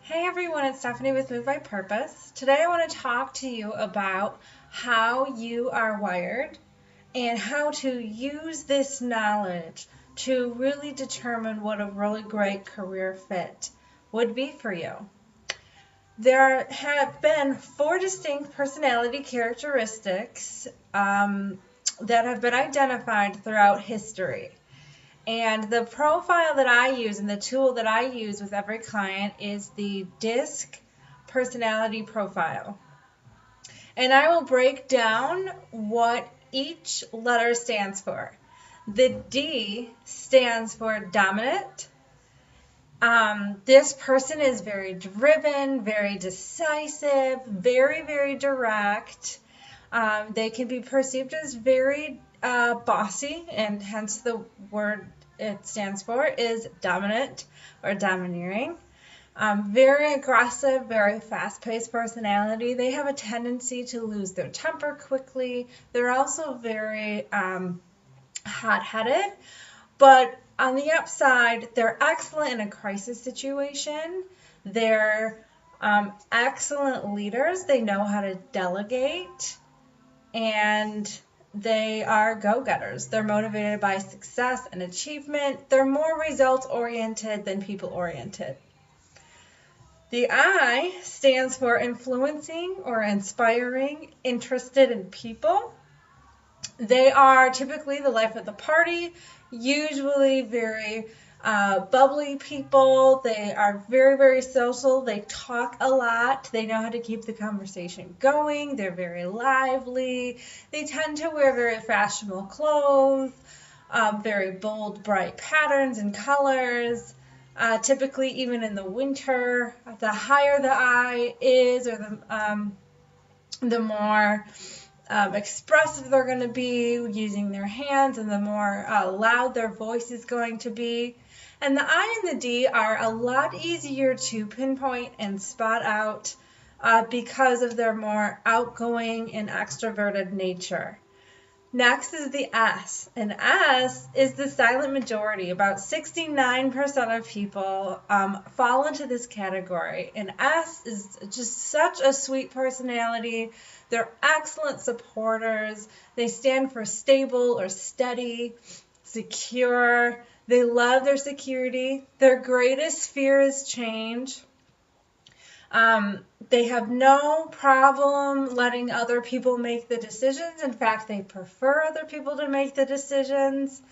Hey everyone, it's Stephanie with Move by Purpose. Today I want to talk to you about how you are wired and how to use this knowledge to really determine what a really great career fit would be for you. There have been four distinct personality characteristics that have been identified throughout history. And the profile that I use and the tool that I use with every client is the DISC personality profile. And I will break down what each letter stands for. The D stands for dominant. This person is very driven, very decisive, very, very direct. They can be perceived as very bossy, and hence the word it stands for is dominant or domineering. Very aggressive, very fast-paced personality. They have a tendency to lose their temper quickly. They're also very hot-headed, but on the upside, they're excellent in a crisis situation. They're excellent leaders. They know how to delegate, and they are go-getters. They're motivated by success and achievement. They're more results-oriented than people-oriented. The I stands for influencing or inspiring, interested in people. They are typically the life of the party, usually very bubbly people. They are very, very social. They talk a lot. They know how to keep the conversation going. They're very lively. They tend to wear very fashionable clothes, very bold, bright patterns and colors. Typically, even in the winter, the higher the I is, or the more expressive they're going to be using their hands, and the more loud their voice is going to be. And the I and the D are a lot easier to pinpoint and spot out because of their more outgoing and extroverted nature. Next is the S, and S is the silent majority. About 69% of people fall into this category, and S is just such a sweet personality. They're excellent supporters. They stand for stable or steady, secure. They love their security. Their greatest fear is change. They have no problem letting other people make the decisions. In fact, they prefer other people to make the decisions.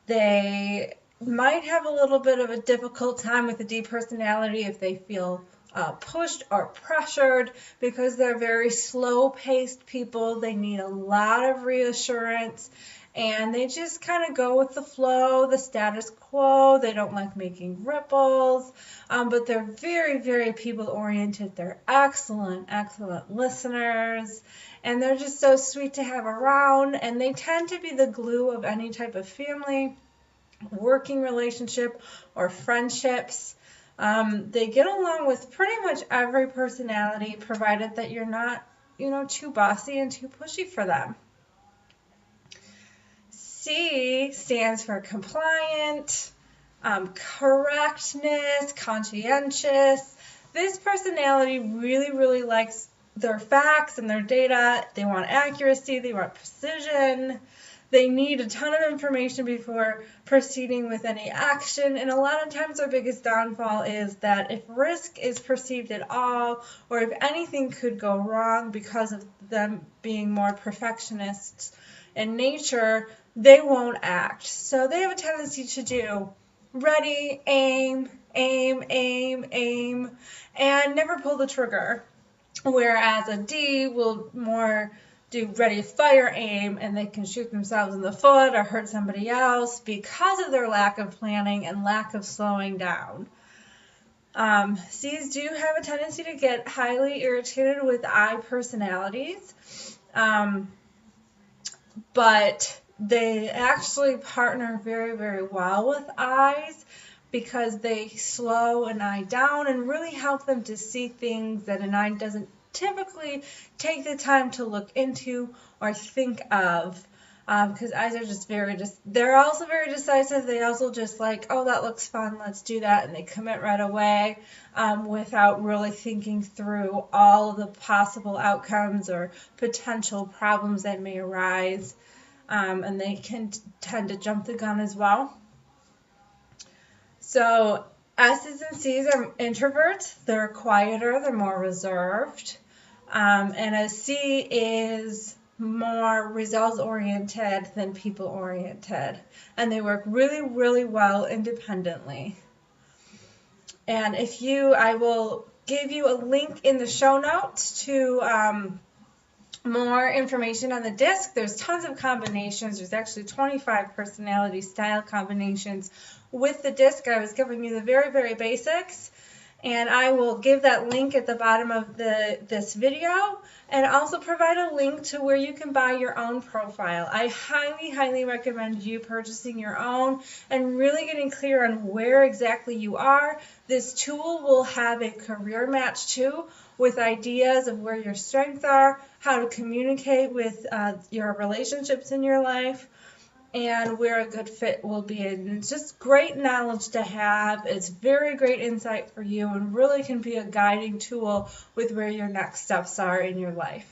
They might have a little bit of a difficult time with the D personality if they feel pushed or pressured, because they're very slow-paced people. They need a lot of reassurance, and they just kind of go with the flow, the status quo. They don't like making ripples, but they're very, very people-oriented. They're excellent, excellent listeners, and they're just so sweet to have around, and they tend to be the glue of any type of family, working relationship, or friendships. They get along with pretty much every personality, provided that you're not, too bossy and too pushy for them. C stands for compliant, correctness, conscientious. This personality really, really likes their facts and their data. They want accuracy. They want precision. They need a ton of information before proceeding with any action, and a lot of times their biggest downfall is that if risk is perceived at all, or if anything could go wrong because of them being more perfectionists in nature, they won't act. So they have a tendency to do ready, aim, aim, aim, aim, and never pull the trigger. Whereas a D will more do ready, fire, aim, and they can shoot themselves in the foot or hurt somebody else because of their lack of planning and lack of slowing down. C's do have a tendency to get highly irritated with I personalities, but they actually partner very, very well with I's because they slow an I down and really help them to see things that an I doesn't typically take the time to look into or think of. because eyes are just they're also very decisive. They also just like, oh, that looks fun, let's do that, and they commit right away without really thinking through all of the possible outcomes or potential problems that may arise, and they can tend to jump the gun as well. So S's and C's are introverts. They're quieter, they're more reserved. And a C is more results-oriented than people-oriented. And they work really, really well independently. And I will give you a link in the show notes to more information on the disc. There's tons of combinations. There's actually 25 personality style combinations with the disc. I was giving you the very, very basics. And I will give that link at the bottom of this video, and also provide a link to where you can buy your own profile. I highly, highly recommend you purchasing your own and really getting clear on where exactly you are. This tool will have a career match too, with ideas of where your strengths are, how to communicate with your relationships in your life, and where a good fit will be. And it's just great knowledge to have. It's very great insight for you and really can be a guiding tool with where your next steps are in your life.